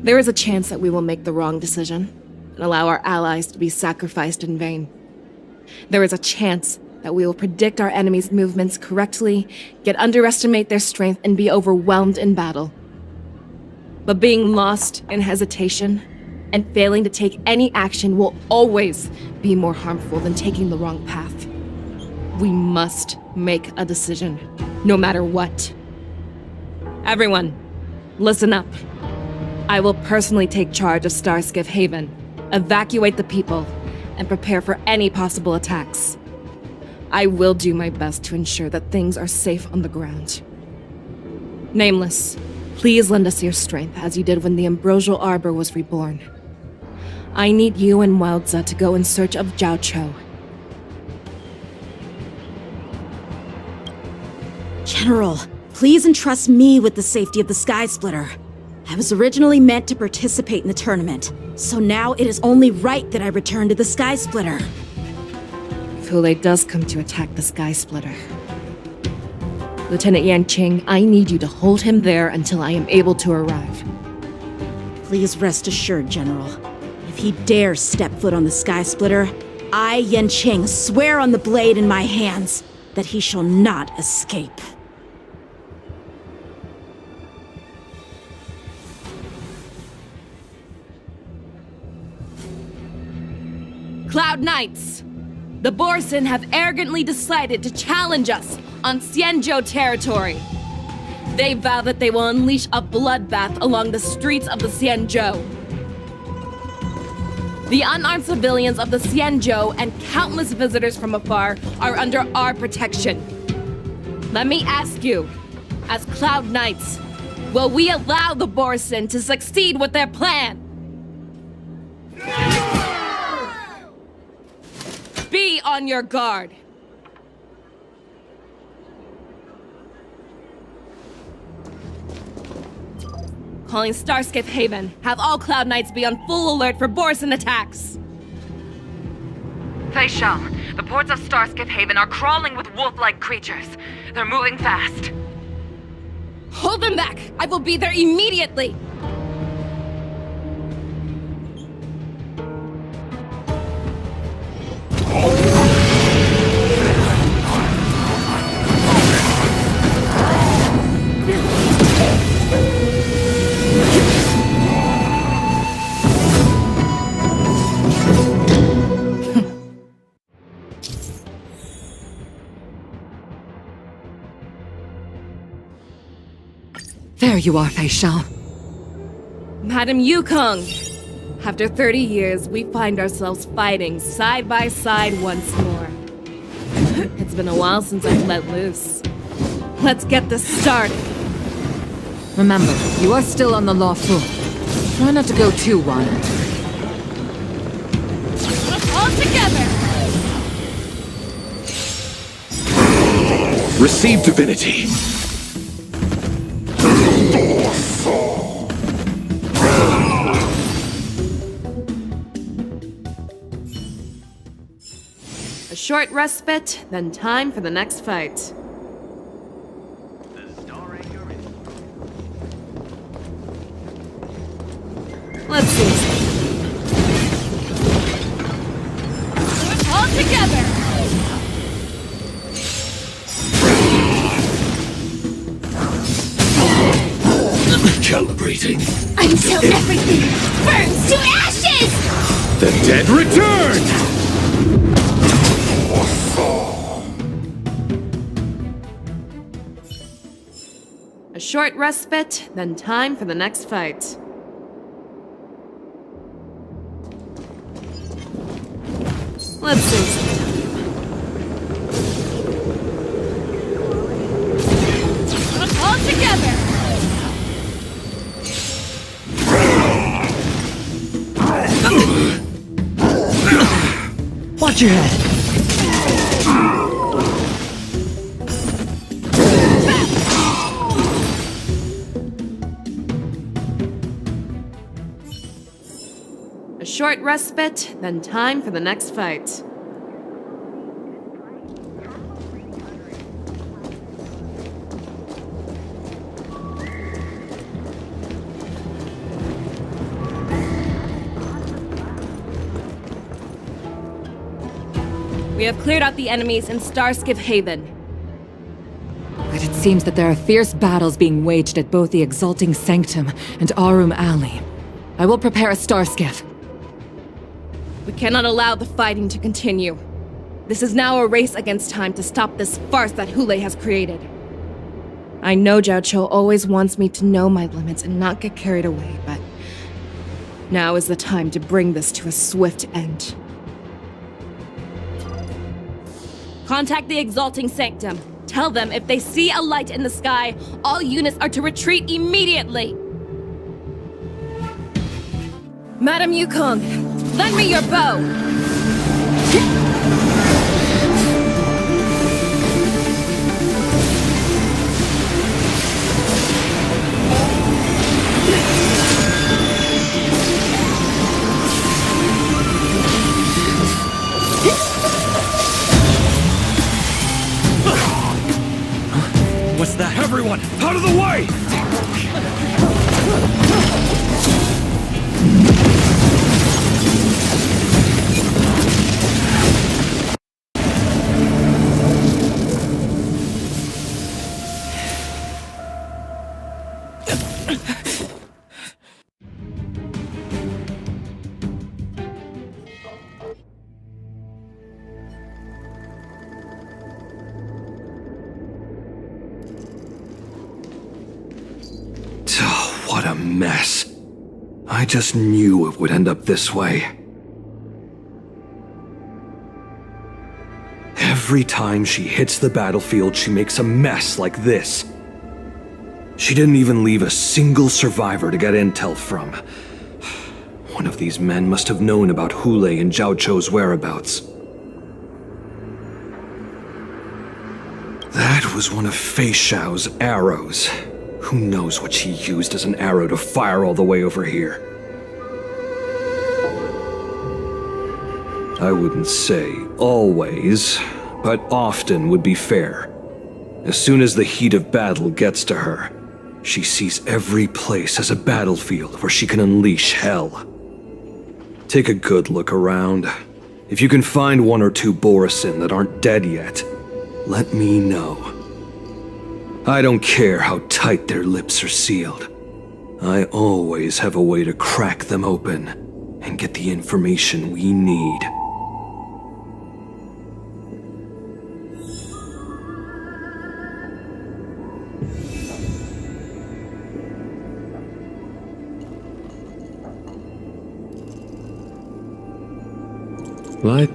There is a chance that we will make the wrong decision and allow our allies to be sacrificed in vain. There is a chance that we will predict our enemies' movements correctly, yet underestimate their strength and be overwhelmed in battle. But being lost in hesitation and failing to take any action will always be more harmful than taking the wrong path. We must make a decision, no matter what. Everyone, listen up. I will personally take charge of Starskiff Haven, evacuate the people, and prepare for any possible attacks. I will do my best to ensure that things are safe on the ground. Nameless, please lend us your strength as you did when the Ambrosial Arbor was reborn. I need you and Wildza to go in search of Zhao Cho. General, please entrust me with the safety of the Sky Splitter. I was originally meant to participate in the tournament, so now it is only right that I return to the Sky Splitter. If Hulei does come to attack the Sky Splitter, Lieutenant Yanqing, I need you to hold him there until I am able to arrive. Please rest assured, General. If he dares step foot on the Sky Splitter, I, Yanqing, swear on the blade in my hands that he shall not escape. Cloud Knights! The Borson have arrogantly decided to challenge us on Xianzhou territory. They vow that they will unleash a bloodbath along the streets of the Xianzhou. The unarmed civilians of the Xianzhou and countless visitors from afar are under our protection. Let me ask you, as Cloud Knights, will we allow the Borson to succeed with their plan? Be on your guard. Calling Starskiff Haven. Have all Cloud Knights be on full alert for Borson attacks. Fei Shao, the ports of Starskiff Haven are crawling with wolf-like creatures. They're moving fast. Hold them back! I will be there immediately! There you are, Fei Shao. Madam Yukong! After 30 years, we find ourselves fighting side by side once more. It's been a while since I've let loose. Let's get this started. Remember, you are still on the lawful. Try not to go too wild. All together! Receive divinity. A short respite, then time for the next fight. Let's see. All together! Calibrating. Until everything burns to ashes! The dead return! A short respite, then time for the next fight. Let's save some time. All together! Watch your head. A short respite, then time for the next fight. We have cleared out the enemies in Starskiff Haven. But it seems that there are fierce battles being waged at both the Exalting Sanctum and Arum Alley. I will prepare a Starskiff. We cannot allow the fighting to continue. This is now a race against time to stop this farce that Hule has created. I know Zhao Cho always wants me to know my limits and not get carried away, but now is the time to bring this to a swift end. Contact the Exalting Sanctum. Tell them if they see a light in the sky, all units are to retreat immediately. Madam Yukong, lend me your bow! What's that? Everyone, out of the way! What a mess. I just knew it would end up this way. Every time she hits the battlefield, she makes a mess like this. She didn't even leave a single survivor to get intel from. One of these men must have known about Hule and Zhao Cho's whereabouts. That was one of Fei Xiao's arrows. Who knows what she used as an arrow to fire all the way over here? I wouldn't say always, but often would be fair. As soon as the heat of battle gets to her, she sees every place as a battlefield where she can unleash hell. Take a good look around. If you can find one or two Borisin that aren't dead yet, let me know. I don't care how tight their lips are sealed. I always have a way to crack them open and get the information we need. What?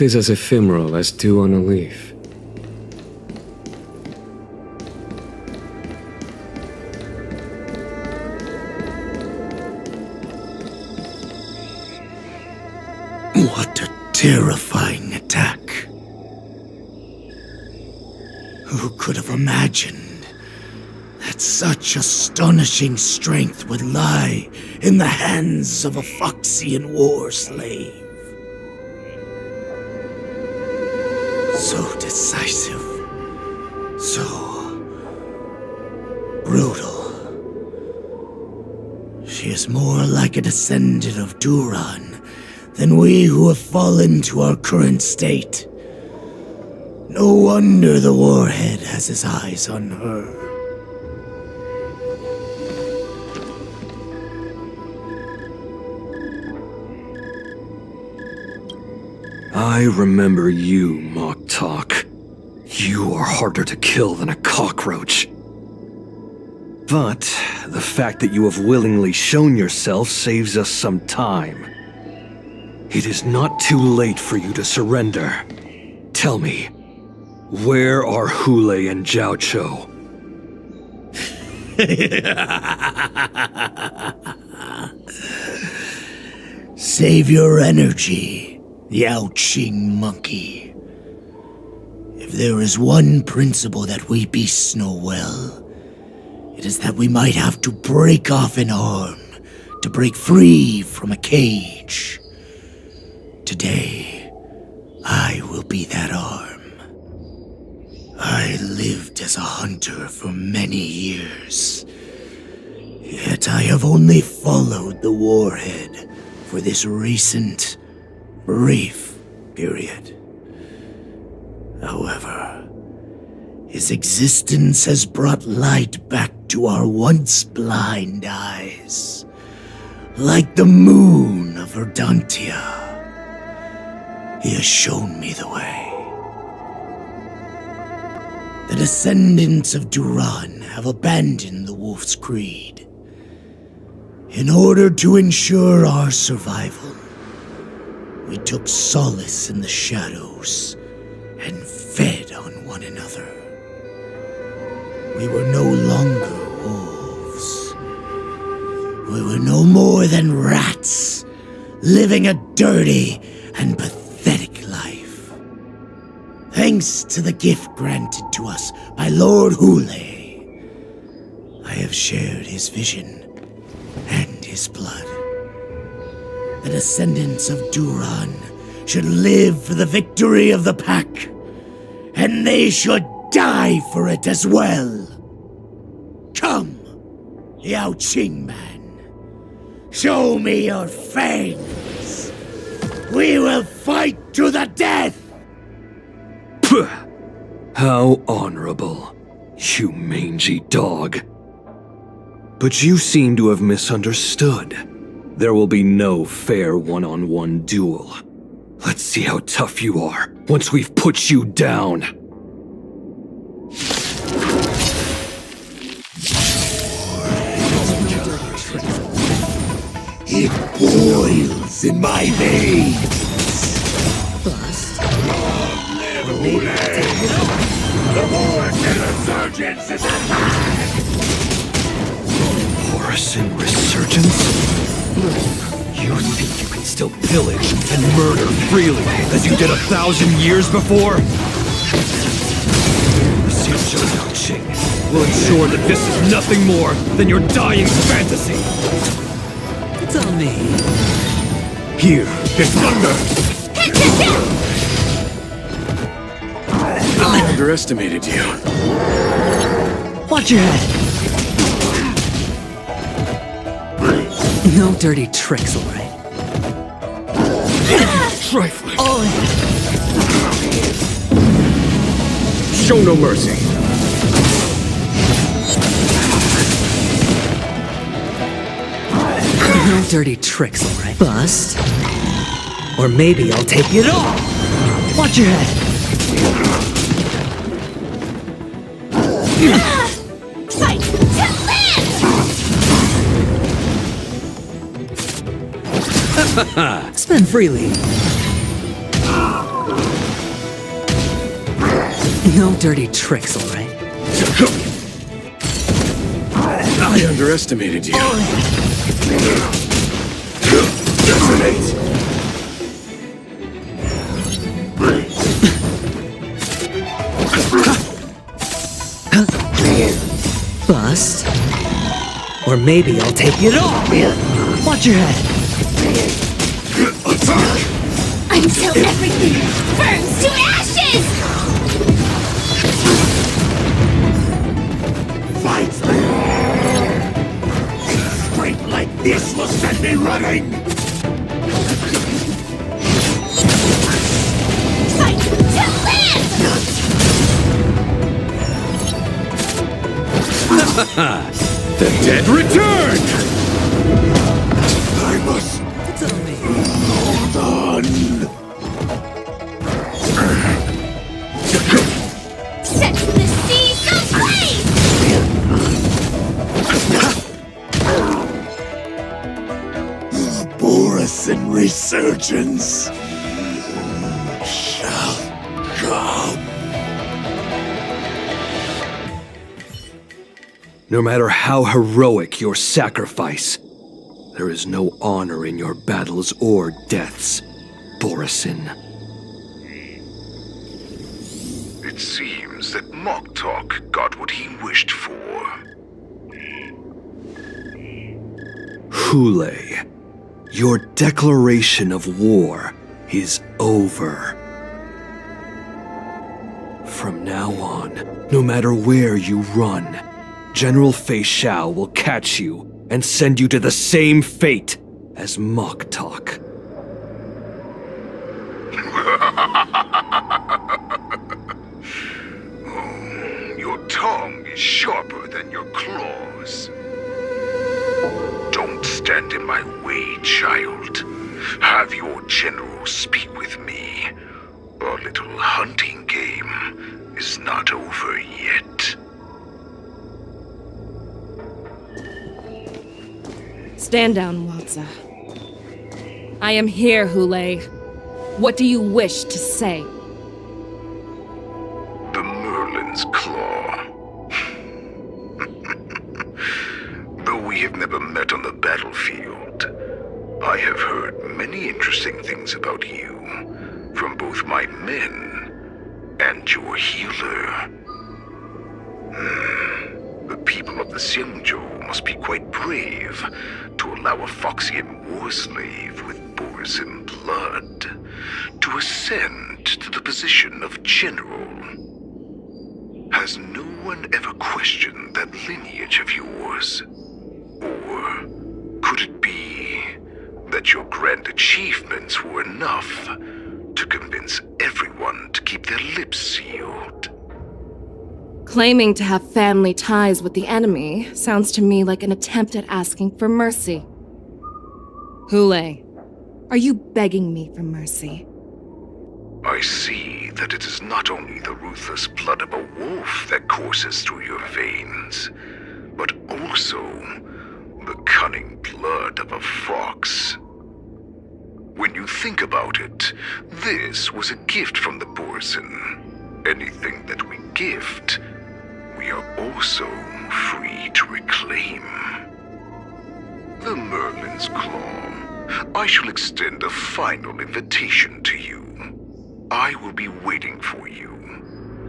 Is as ephemeral as dew on a leaf. What a terrifying attack. Who could have imagined that such astonishing strength would lie in the hands of a Foxian war slave? So decisive, so brutal. She is more like a descendant of Duran than we who have fallen to our current state. No wonder the Warhead has his eyes on her. I remember you, Mock Talk. You are harder to kill than a cockroach. But the fact that you have willingly shown yourself saves us some time. It is not too late for you to surrender. Tell me, where are Hule and Jiao Cho? Save your energy, Yao Qing monkey. If there is one principle that we beasts know well, it is that we might have to break off an arm to break free from a cage. Today, I will be that arm. I lived as a hunter for many years, yet I have only followed the Warhead for this recent, brief period. However, his existence has brought light back to our once blind eyes, like the moon of Verdantia. He has shown me the way. The descendants of Duran have abandoned the Wolf's Creed. In order to ensure our survival, we took solace in the shadows and fed on one another. We were no longer wolves. We were no more than rats, living a dirty and pathetic life. Thanks to the gift granted to us by Lord Hule, I have shared his vision and his blood. The descendants of Duran should live for the victory of the pack, and they should die for it as well. Come, Yao Qing man, show me your fangs. We will fight to the death! Pugh! How honorable, you mangy dog. But you seem to have misunderstood. There will be no fair one-on-one duel. Let's see how tough you are once we've put you down. It boils in my veins. The Morrison Resurgence is attack! Morrison Resurgence? You think you can still pillage and murder freely as you did 1,000 years before? The Xinzhou Yao Qing will ensure that this is nothing more than your dying fantasy. It's on me. Here is thunder! I underestimated you. Watch your head. No dirty tricks, all right? Trifling. Show no mercy. No dirty tricks, all right? Bust. Or maybe I'll take it all. Watch your head. Fight to live! Spend freely. No dirty tricks, all right? I underestimated you. Detonate! bust. Or maybe I'll take it all. Watch your head. Until everything burns to ashes! Fight me! Strength like this will set me running! Fight to live! The dead return! I must hold on. Set the seas ablaze! Borisin resurgence shall come. No matter how heroic your sacrifice, there is no honor in your battles or deaths, Borisin. It seems that Moktok got what he wished for. Hule, your declaration of war is over. From now on, no matter where you run, General Fei Shao will catch you and send you to the same fate as Moktok. Your tongue is sharper than your claws. Don't stand in my way, child. Have your general speak with me. Our little hunting game is not over yet. Stand down, Watsa. I am here, Hule. What do you wish to say? The Merlin's Claw. Though we have never met on the battlefield, I have heard many interesting things about you from both my men and your healer. The people of the Xiangzhou must be quite brave to allow a Foxian war slave with Borisin blood to ascend to the position of general. Has no one ever questioned that lineage of yours? Or could it be that your grand achievements were enough to convince everyone to keep their lips sealed? Claiming to have family ties with the enemy sounds to me like an attempt at asking for mercy. Hule, are you begging me for mercy? I see that it is not only the ruthless blood of a wolf that courses through your veins, but also the cunning blood of a fox. When you think about it, this was a gift from the Borisin. Anything that we gift, we are also free to reclaim. The Merlin's Claw. I shall extend a final invitation to you. I will be waiting for you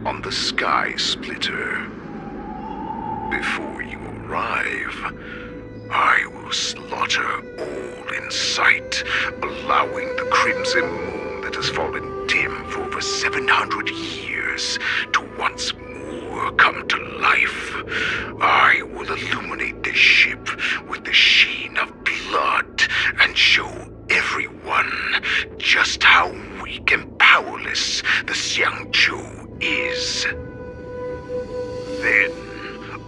on the Sky Splitter. Before you arrive, I will slaughter all in sight, allowing the crimson moon that has fallen dim for over 700 years to once more come to life. I will illuminate this ship with the sheen of blood and show everyone just how weak and powerless the Xiangzhou is. Then,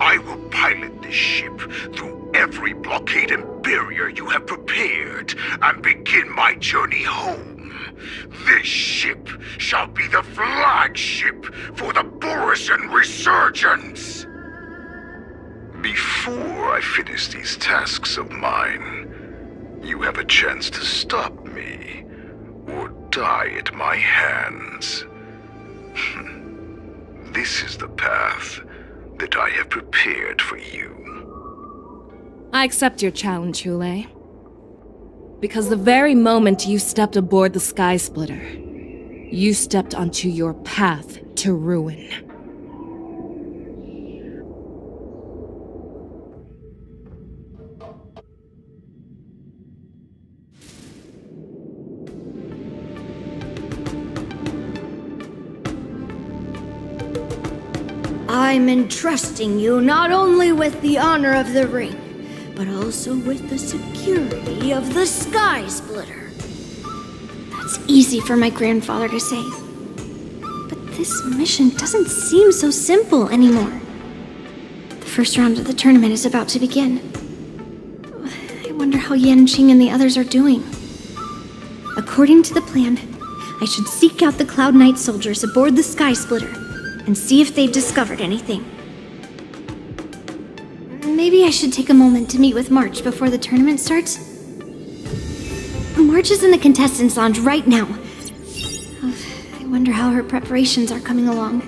I will pilot this ship through every blockade and barrier you have prepared and begin my journey home. This ship shall be the flagship for the Borisin Resurgence. Before I finish these tasks of mine, you have a chance to stop me or die at my hands. This is the path that I have prepared for you. I accept your challenge, Hule. Because the very moment you stepped aboard the Sky Splitter, you stepped onto your path to ruin. I'm entrusting you not only with the honor of the ring, but also with the security of the Sky Splitter. That's easy for my grandfather to say. But this mission doesn't seem so simple anymore. The first round of the tournament is about to begin. I wonder how Yanqing and the others are doing. According to the plan, I should seek out the Cloud Knight soldiers aboard the Sky Splitter and see if they've discovered anything. Maybe I should take a moment to meet with March before the tournament starts. March is in the contestants' lounge right now. I wonder how her preparations are coming along.